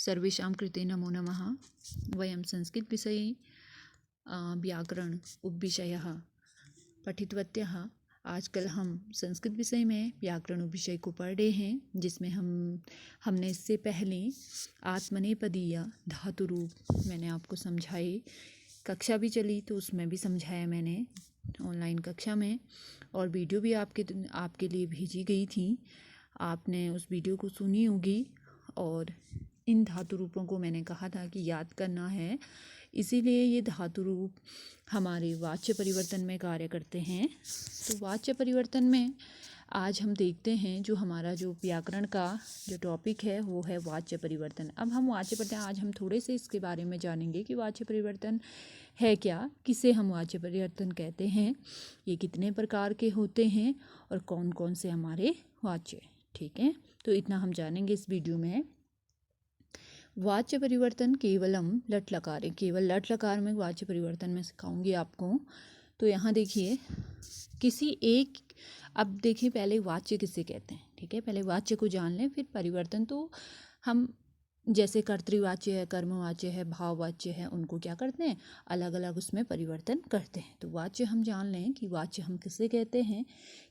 सर्वेषां कृते नमो नमः। वयं संस्कृतविषये व्याकरण उपविषयः पठितवत्यः। आजकल हम संस्कृत विषय में व्याकरण उपविषय को पढ़ रहे हैं, जिसमें हमने इससे पहले आत्मनेपदीय धातु रूप मैंने आपको समझाई। कक्षा भी चली तो उसमें भी समझाया मैंने ऑनलाइन कक्षा में, और वीडियो भी आपके लिए भेजी गई थी। आपने उस वीडियो को सुनी होगी। और इन धातु रूपों को मैंने कहा था कि याद करना है, इसीलिए ये धातु रूप हमारे वाच्य परिवर्तन में कार्य करते हैं। तो वाच्य परिवर्तन में आज हम देखते हैं, जो हमारा जो व्याकरण का जो टॉपिक है वो है वाच्य परिवर्तन। अब हम वाच्य परिवर्तन आज हम थोड़े से इसके बारे में जानेंगे कि वाच्य परिवर्तन है क्या, किसे हम वाच्य परिवर्तन कहते हैं, ये कितने प्रकार के होते हैं और कौन कौन से हमारे वाच्य। ठीक है, तो इतना हम जानेंगे इस वीडियो में। वाच्य परिवर्तन केवलम लट लकार है, केवल लट लकार में वाच्य परिवर्तन में सिखाऊंगी आपको। तो यहाँ देखिए किसी एक, अब देखिए पहले वाच्य किसे कहते हैं। ठीक है, पहले वाच्य को जान लें, फिर परिवर्तन। तो हम जैसे कर्तृवाच्य है, कर्मवाच्य है, भाववाच्य है, उनको क्या करते हैं, अलग अलग उसमें परिवर्तन करते हैं। तो वाच्य हम जान लें कि वाच्य हम किसे कहते हैं।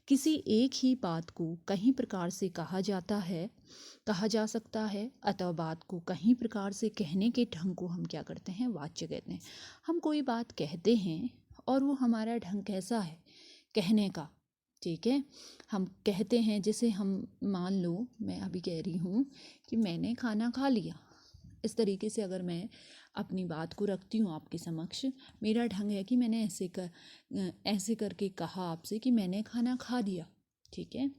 किसी एक ही बात को कई प्रकार से कहा जा सकता है, अथवा बात को कई प्रकार से कहने के ढंग को हम क्या करते हैं, वाच्य कहते हैं। हम कोई बात कहते हैं और वो हमारा ढंग कैसा है कहने का। ठीक है, हम कहते हैं, जैसे हम मान लो मैं अभी कह रही हूँ कि मैंने खाना खा लिया। इस तरीके से अगर मैं अपनी बात को रखती हूँ आपके समक्ष, मेरा ढंग है कि मैंने ऐसे करके कहा आपसे कि मैंने खाना खा लिया। ठीक है,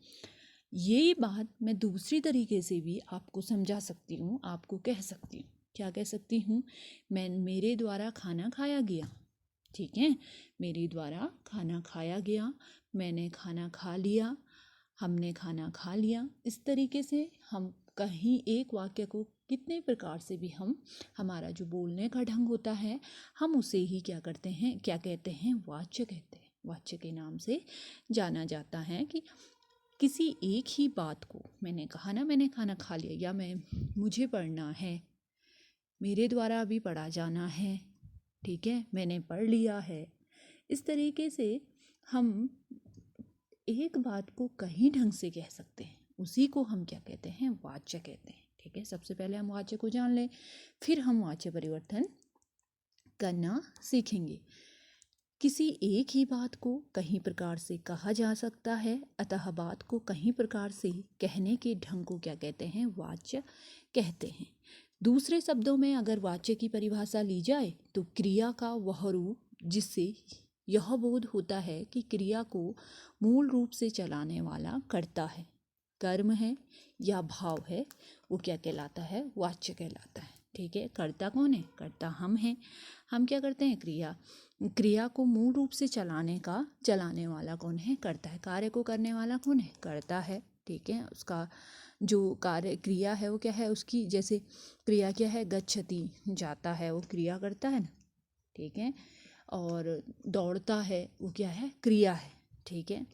ये बात मैं दूसरी तरीके से भी आपको समझा सकती हूँ, आपको कह सकती हूँ। क्या कह सकती हूँ, मेरे द्वारा खाना खाया गया। ठीक है, मेरे द्वारा खाना खाया गया, मैंने खाना खा लिया, हमने खाना खा लिया। इस तरीके से हम कहीं एक वाक्य को कितने प्रकार से भी हमारा जो बोलने का ढंग होता है, हम उसे ही क्या करते हैं, क्या कहते हैं, वाच्य कहते हैं। वाच्य के नाम से जाना जाता है कि किसी एक ही बात को, मैंने कहा ना मैंने खाना खा लिया, या मुझे पढ़ना है, मेरे द्वारा अभी पढ़ा जाना है। ठीक है, मैंने पढ़ लिया है। इस तरीके से हम एक बात को कहीं ढंग से कह सकते हैं, उसी को हम क्या कहते हैं, वाच्य कहते हैं। ठीक है, सबसे पहले हम वाच्य को जान लें, फिर हम वाच्य परिवर्तन करना सीखेंगे। किसी एक ही बात को कई प्रकार से कहा जा सकता है, अतः बात को कई प्रकार से कहने के ढंग को क्या कहते हैं, वाच्य कहते हैं। दूसरे शब्दों में अगर वाच्य की परिभाषा ली जाए तो क्रिया का वह रूप जिससे यह बोध होता है कि क्रिया को मूल रूप से चलाने वाला कर्ता है, कर्म है या भाव है, वो क्या कहलाता है, वाच्य कहलाता है। ठीक है, कर्ता कौन है, कर्ता हम हैं। हम क्या करते हैं, क्रिया को मूल रूप से चलाने वाला कौन है, कर्ता है। कार्य को करने वाला कौन है, कर्ता है। ठीक है, उसका जो कार्य क्रिया है वो क्या है, उसकी जैसे क्रिया क्या है, गच्छति जाता है, वो क्रिया करता है ना। ठीक है, और दौड़ता है, वो क्या है, क्रिया है। ठीक है,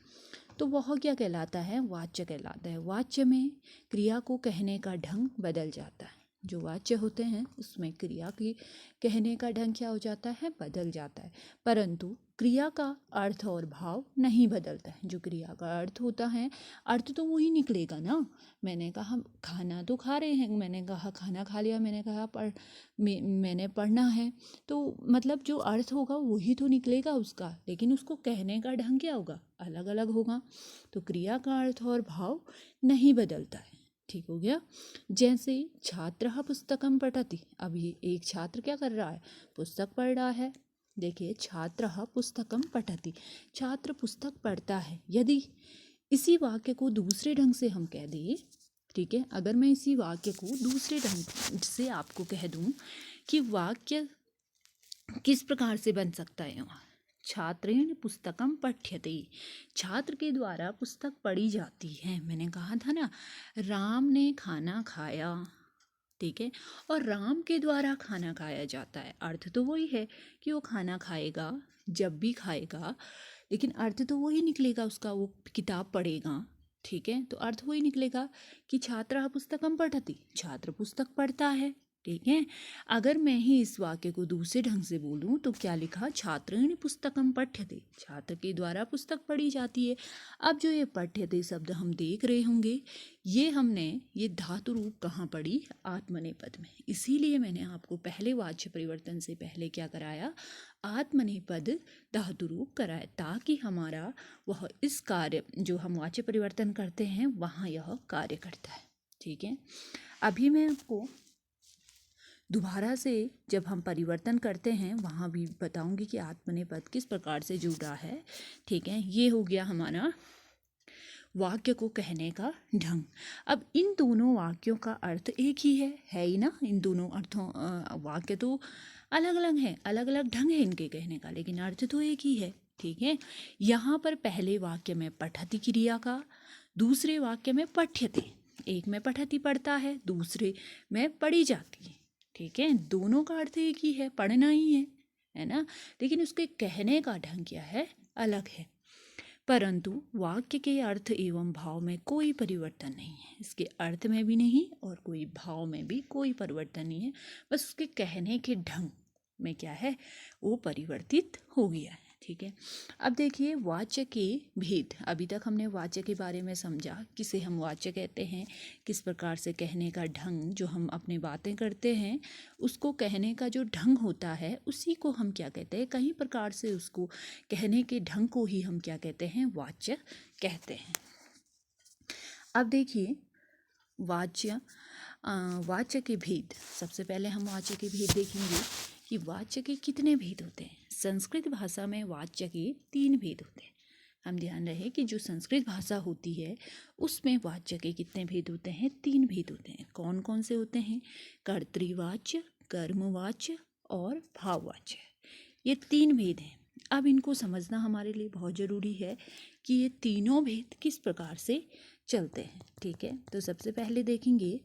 तो वह क्या कहलाता है, वाच्य कहलाता है। वाच्य में क्रिया को कहने का ढंग बदल जाता है। जो वाच्य होते हैं उसमें क्रिया की कहने का ढंग क्या हो जाता है, बदल जाता है, परंतु क्रिया का अर्थ और भाव नहीं बदलता है। जो क्रिया का अर्थ होता है, अर्थ तो वही निकलेगा ना। मैंने कहा खाना तो खा रहे हैं, मैंने कहा खाना खा लिया, मैंने कहा मैंने पढ़ना है, तो मतलब जो अर्थ होगा वही तो निकलेगा उसका, लेकिन उसको कहने का ढंग क्या होगा, अलग अलग होगा। तो क्रिया का अर्थ और भाव नहीं बदलता है। ठीक हो गया। जैसे छात्रः पुस्तकं पठति, अब ये एक छात्र क्या कर रहा है, पुस्तक पढ़ रहा है। देखिए, छात्रः पुस्तकं पठति, छात्र पुस्तक पढ़ता है। यदि इसी वाक्य को दूसरे ढंग से हम कह दें, ठीक है, अगर मैं इसी वाक्य को दूसरे ढंग से आपको कह दूं कि वाक्य किस प्रकार से बन सकता है, छात्रेण पुस्तकम पठ्यते, छात्र के द्वारा पुस्तक पढ़ी जाती है। मैंने कहा था ना, राम ने खाना खाया। ठीक है, और राम के द्वारा खाना खाया जाता है। अर्थ तो वही है कि वो खाना खाएगा, जब भी खाएगा, लेकिन अर्थ तो वही निकलेगा उसका, वो किताब पढ़ेगा। ठीक है, तो अर्थ वही निकलेगा कि छात्रः पुस्तकं पठति, छात्र पुस्तक पढ़ता है। ठीक है। अगर मैं ही इस वाक्य को दूसरे ढंग से बोलूं तो क्या लिखा, छात्रेण पुस्तकम पठ्यते, छात्र के द्वारा पुस्तक पढ़ी जाती है। अब जो ये पठ्यते शब्द हम देख रहे होंगे, ये हमने ये धातु रूप कहाँ पढ़ी, आत्मनेपद में। इसीलिए मैंने आपको पहले वाच्य परिवर्तन से पहले क्या कराया, आत्मनेपद धातु रूप कराया, ताकि हमारा वह इस कार्य जो हम वाच्य परिवर्तन करते हैं वहाँ यह कार्य करता है। ठीक है। अभी मैं आपको दोबारा से जब हम परिवर्तन करते हैं वहाँ भी बताऊंगी कि आत्मनेपद किस प्रकार से जुड़ा है। ठीक है। ये हो गया हमारा वाक्य को कहने का ढंग। अब इन दोनों वाक्यों का अर्थ एक ही है ही ना। इन दोनों अर्थों वाक्य तो अलग अलग हैं, अलग अलग ढंग है इनके कहने का, लेकिन अर्थ तो एक ही है। ठीक है। यहाँ पर पहले वाक्य में पठति क्रिया का, दूसरे वाक्य में पठ्यते, एक में पठति पढ़ता है, दूसरे में पढ़ी जाती है। ठीक है। दोनों का अर्थ एक ही है, पढ़ना ही है ना, लेकिन उसके कहने का ढंग क्या है, अलग है। परंतु वाक्य के अर्थ एवं भाव में कोई परिवर्तन नहीं है, इसके अर्थ में भी नहीं और कोई भाव में भी कोई परिवर्तन नहीं है, बस उसके कहने के ढंग में क्या है, वो परिवर्तित हो गया है। ठीक है। अब देखिए वाच्य के भेद। अभी तक हमने वाच्य के बारे में समझा, किसे हम वाच्य कहते हैं, किस प्रकार से कहने का ढंग, जो हम अपनी बातें करते हैं उसको कहने का जो ढंग होता है उसी को हम क्या कहते हैं, कई प्रकार से उसको कहने के ढंग को ही हम क्या कहते हैं, वाच्य कहते हैं। अब देखिए वाच्य के भेद। सबसे पहले हम वाच्य के भेद देखेंगे कि वाच्य के कितने भेद होते हैं। संस्कृत भाषा में वाच्य के 3 भेद होते हैं। हम ध्यान रहे कि जो संस्कृत भाषा होती है उसमें वाच्य के कितने भेद होते हैं, 3 भेद होते हैं। कौन कौन से होते हैं, कर्तृवाच्य, कर्मवाच्य और भाववाच्य। ये 3 भेद हैं। अब इनको समझना हमारे लिए बहुत ज़रूरी है कि ये तीनों भेद किस प्रकार से चलते हैं। ठीक है। तो सबसे पहले देखेंगे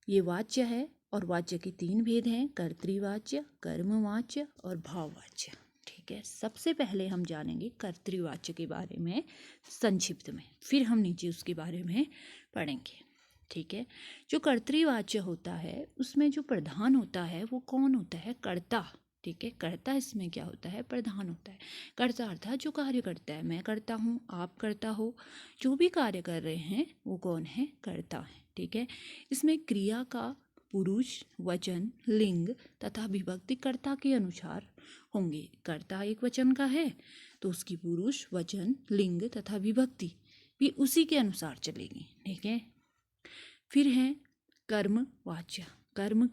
ये वाच्य है और वाच्य के 3 भेद हैं, कर्तृवाच्य, कर्मवाच्य और भाववाच्य। ठीक है। सबसे पहले हम जानेंगे कर्तृवाच्य के बारे में संक्षिप्त में, फिर हम नीचे उसके बारे में पढ़ेंगे। ठीक है। जो कर्तृवाच्य होता है उसमें जो प्रधान होता है वो कौन होता है, कर्ता। ठीक है। कर्ता इसमें क्या होता है, प्रधान होता है। कर्ता अर्थात जो कार्य करता है, मैं करता हूँ, आप करता हो, जो भी कार्य कर रहे हैं वो कौन है, कर्ता है। ठीक है। इसमें क्रिया का पुरुष, वचन, लिंग तथा विभक्ति कर्ता के अनुसार होंगे। कर्ता एक वचन का है तो उसकी पुरुष, वचन, लिंग तथा विभक्ति भी उसी के अनुसार चलेगी। ठीक है। फिर है कर्मवाच्य। कर्म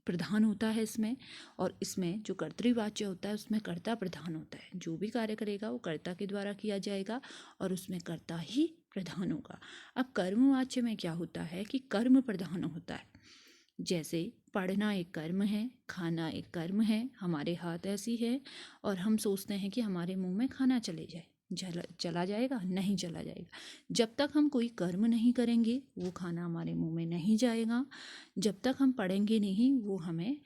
प्रधान होता है इसमें, और इसमें जो कर्तृवाच्य होता है उसमें कर्ता प्रधान होता है। जो भी कार्य करेगा वो कर्ता के द्वारा किया जाएगा और उसमें कर्ता ही प्रधान होगा। अब कर्मवाच्य में क्या होता है कि कर्म प्रधान होता है। जैसे पढ़ना एक कर्म है, खाना एक कर्म है, हमारे हाथ ऐसी है और हम सोचते हैं कि हमारे मुंह में खाना चले जाए, चला जाएगा, नहीं चला जाएगा। जब तक हम कोई कर्म नहीं करेंगे वो खाना हमारे मुंह में नहीं जाएगा, जब तक हम पढ़ेंगे नहीं वो हमें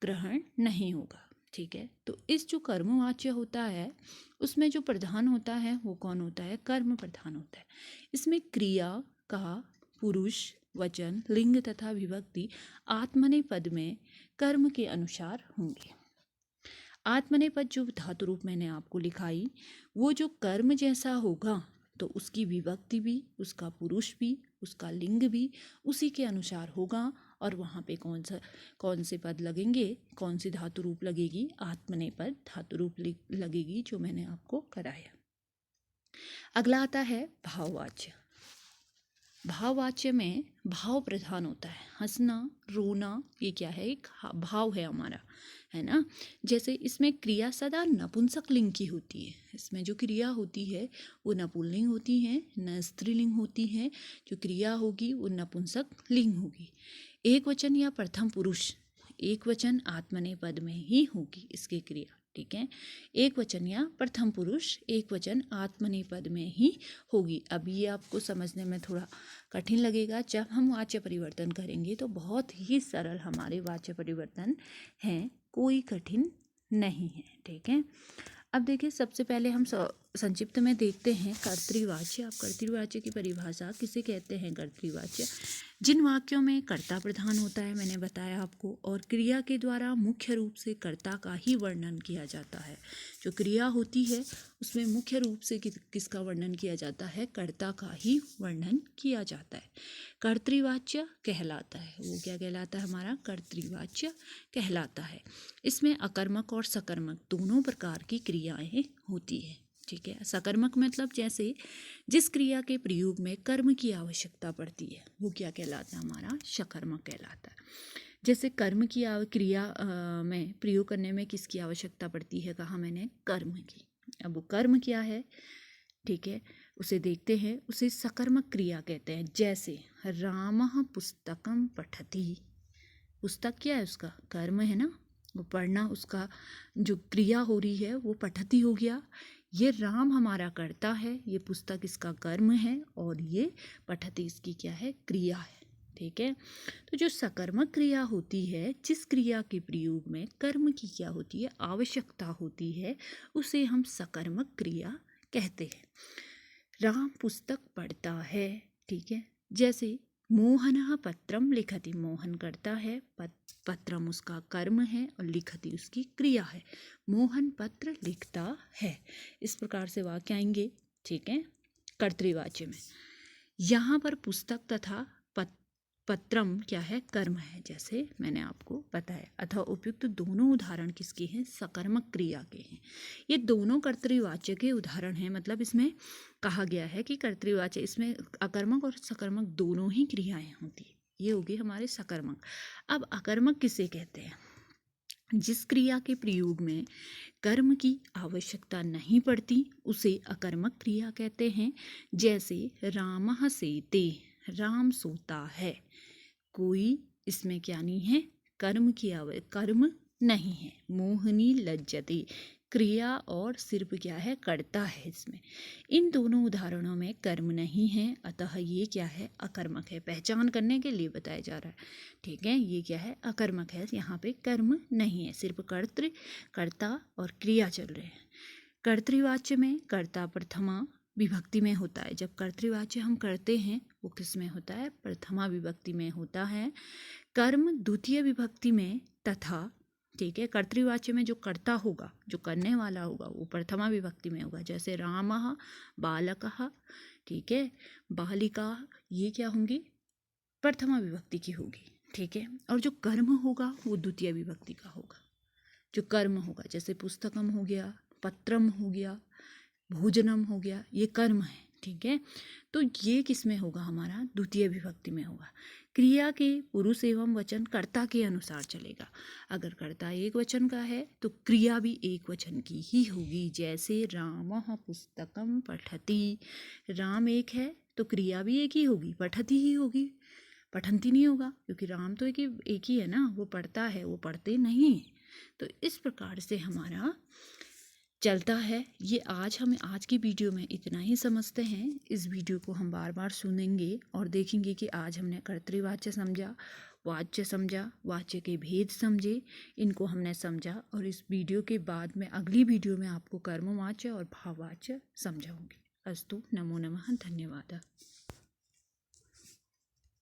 ग्रहण नहीं होगा। ठीक है। तो इस जो कर्मवाच्य होता है उसमें जो प्रधान होता है वो कौन होता है, कर्म प्रधान होता है। इसमें क्रिया का पुरुष, वचन, लिंग तथा विभक्ति आत्मनेपद में कर्म के अनुसार होंगे। आत्मनेपद जो धातु रूप मैंने आपको लिखाई वो जो कर्म जैसा होगा तो उसकी विभक्ति भी, उसका पुरुष भी, उसका लिंग भी उसी के अनुसार होगा। और वहाँ पे कौन से पद लगेंगे, कौन सी धातु रूप लगेगी, आत्मनेपद धातु रूप लगेगी, जो मैंने आपको कराया। अगला आता है भाववाच्य। भाववाच्य में भाव प्रधान होता है। हंसना, रोना, ये क्या है, एक भाव है हमारा, है ना। जैसे इसमें क्रिया सदा नपुंसक लिंग की होती है। इसमें जो क्रिया होती है वो नपुंसकलिंग होती है, न स्त्रीलिंग होती है। जो क्रिया होगी वो नपुंसक लिंग होगी। एक वचन या प्रथम पुरुष, एक वचन आत्मनेपद में ही होगी इसकी क्रिया। ठीक है। एक वचन या प्रथम पुरुष, एक वचन आत्मनेपद में ही होगी। अब ये आपको समझने में थोड़ा कठिन लगेगा। जब हम वाच्य परिवर्तन करेंगे तो बहुत ही सरल हमारे वाच्य परिवर्तन हैं, कोई कठिन नहीं है। ठीक है। अब देखिए सबसे पहले हम संक्षिप्त में देखते हैं कर्तृवाच्य। अब कर्तृवाच्य की परिभाषा किसे कहते हैं? कर्तृवाच्य जिन वाक्यों में कर्ता प्रधान होता है, मैंने बताया आपको, और क्रिया के द्वारा मुख्य रूप से कर्ता का ही वर्णन किया जाता है। जो क्रिया होती है उसमें मुख्य रूप से किसका वर्णन किया जाता है? कर्ता का ही वर्णन किया जाता है, कर्तृवाच्य कहलाता है। वो क्या कहलाता है? हमारा कर्तृवाच्य कहलाता है। इसमें अकर्मक और सकर्मक दोनों प्रकार की क्रियाएं होती है। ठीक है, सकर्मक मतलब जैसे जिस क्रिया के प्रयोग में कर्म की आवश्यकता पड़ती है वो क्या कहलाता है? हमारा सकर्मक कहलाता है। जैसे कर्म की क्रिया में प्रयोग करने में किसकी आवश्यकता पड़ती है? कहा मैंने कर्म की। अब वो कर्म क्या है? ठीक है, उसे देखते हैं। उसे सकर्मक क्रिया कहते हैं। जैसे रामः पुस्तकं पठति, पुस्तक क्या है? उसका कर्म है ना, वो पढ़ना, उसका जो क्रिया हो रही है वो पठति हो गया। ये राम हमारा कर्ता है, ये पुस्तक इसका कर्म है, और ये पठति इसकी क्या है? क्रिया है। ठीक है, तो जो सकर्मक क्रिया होती है, जिस क्रिया के प्रयोग में कर्म की क्या होती है? आवश्यकता होती है, उसे हम सकर्मक क्रिया कहते हैं। राम पुस्तक पढ़ता है। ठीक है, जैसे मोहनः पत्रम लिखति, मोहन करता है, पत्रम उसका कर्म है और लिखति उसकी क्रिया है। मोहन पत्र लिखता है। इस प्रकार से वाक्य आएंगे। ठीक है, कर्तृवाच्य में। यहाँ पर पुस्तक तथा पत्रम क्या है? कर्म है, जैसे मैंने आपको बताया। अतः उपयुक्त दोनों उदाहरण किसके हैं? सकर्मक क्रिया के हैं। ये दोनों कर्तृवाच्य के उदाहरण हैं। मतलब इसमें कहा गया है कि कर्तृवाच्य, इसमें अकर्मक और सकर्मक दोनों ही क्रियाएं होती है। ये होगी हमारे सकर्मक। अब अकर्मक किसे कहते हैं? जिस क्रिया के प्रयोग में कर्म की आवश्यकता नहीं पड़ती उसे अकर्मक क्रिया कहते हैं। जैसे रामः सेते, राम सोता है। कोई इसमें क्या नहीं है? कर्म नहीं है। मोहिनी लज्जते, क्रिया और सिर्फ क्या है? कर्ता है इसमें। इन दोनों उदाहरणों में कर्म नहीं है, अतः ये क्या है? अकर्मक है। पहचान करने के लिए बताया जा रहा है। ठीक है, ये क्या है? अकर्मक है। यहाँ पे कर्म नहीं है, सिर्फ कर्ता और क्रिया चल रहे हैं। कर्तृवाच्य में कर्ता प्रथमा विभक्ति में होता है। जब कर्तृवाच्य हम करते हैं वो किस में होता है? प्रथमा विभक्ति में होता है। कर्म द्वितीय विभक्ति में तथा, ठीक है, कर्तृवाच्य में जो कर्ता होगा, जो करने वाला होगा, वो प्रथमा विभक्ति में होगा। जैसे रामः बालकः, ठीक है, बालिका, ये क्या होंगी? प्रथमा विभक्ति की होगी। ठीक है, और जो कर्म होगा वो द्वितीय विभक्ति का होगा। जो कर्म होगा, जैसे पुस्तकम हो गया, पत्रम हो गया, भोजनम हो गया, ये कर्म है। ठीक है, तो ये किस में होगा? हमारा द्वितीय विभक्ति में होगा। क्रिया के पुरुष एवं वचन कर्ता के अनुसार चलेगा। अगर कर्ता एक वचन का है तो क्रिया भी एक वचन की ही होगी। जैसे रामः पुस्तकम पठति, राम एक है तो क्रिया भी एक ही होगी, पठति ही होगी, पठन्ति नहीं होगा, क्योंकि राम तो एक ही है ना, वो पढ़ता है, वो पढ़ते नहीं। तो इस प्रकार से हमारा चलता है। ये हम आज की वीडियो में इतना ही समझते हैं। इस वीडियो को हम बार बार सुनेंगे और देखेंगे कि आज हमने कर्तृवाच्य समझा, वाच्य समझा, वाच्य के भेद समझे, इनको हमने समझा। और इस वीडियो के बाद में अगली वीडियो में आपको कर्मवाच्य और भाववाच्य समझाऊंगी। अस्तु, नमो नमः, धन्यवाद।